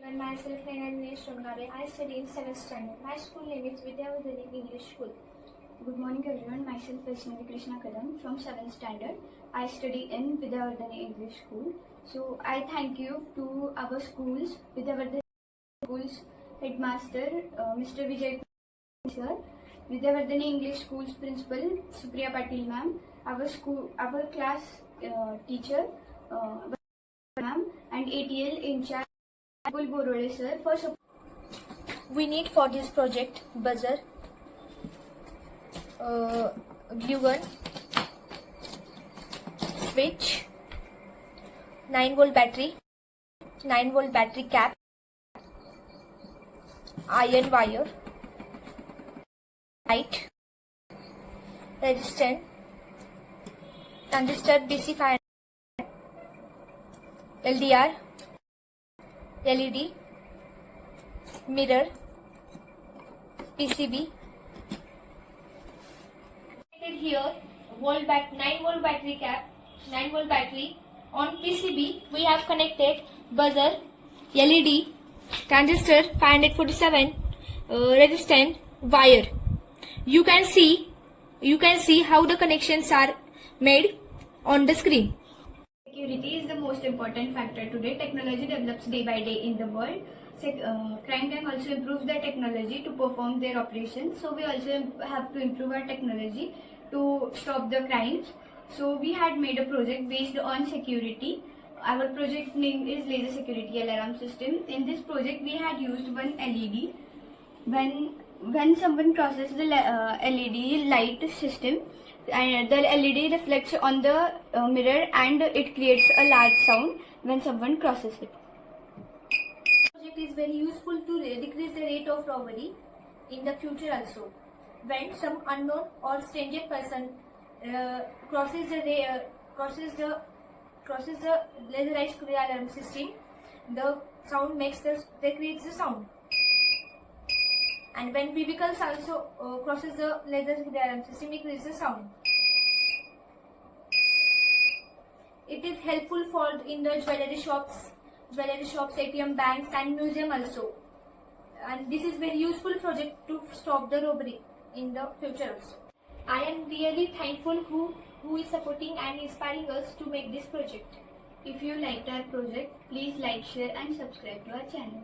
Myself, Nayana Dongawe. I study in 7th standard. My school name is Vidya Vardhini English School. Good morning everyone, myself Vaishnavi Kadam from 7th standard. I study in Vidya Vardhini English School. So I thank you to our schools, Vidya Vardhini School's headmaster, Mr. Vijay sir, Vidya Vardhini English School's principal, Supriya Patil ma'am, our class teacher, ma'am, and ATL in charge, Borode sir, for support. We need for this project buzzer, glue gun, switch, 9-volt battery, 9-volt battery cap, iron wire, light, resistor, transistor DC 500, LDR, LED, mirror, PCB. Here, 9-volt battery cap, 9-volt battery. On PCB, we have connected buzzer, LED, transistor 547, resistant, wire. You can see how the connections are made on the screen. Security is the most important factor today. Technology develops day by day in the world. Crime gang also improves their technology to perform their operations. So we also have to improve our technology to stop the crimes. So we had made a project based on security. Our project name is Laser Security Alaram System. In this project we had used one LED. When someone crosses the LED light system, and the LED reflects on the mirror and it creates a large sound when someone crosses it. Project is very useful to decrease the rate of robbery in the future also. When some unknown or stranger person crosses the laserized alarm system, the sound creates the sound. And when vehicles also crosses the laser alarm system, it creates the sound. It is helpful for in the jewelry shops, ATM banks and museum also. And this is very useful project to stop the robbery in the future also. I am really thankful who is supporting and inspiring us to make this project. If you liked our project, please like, share and subscribe to our channel.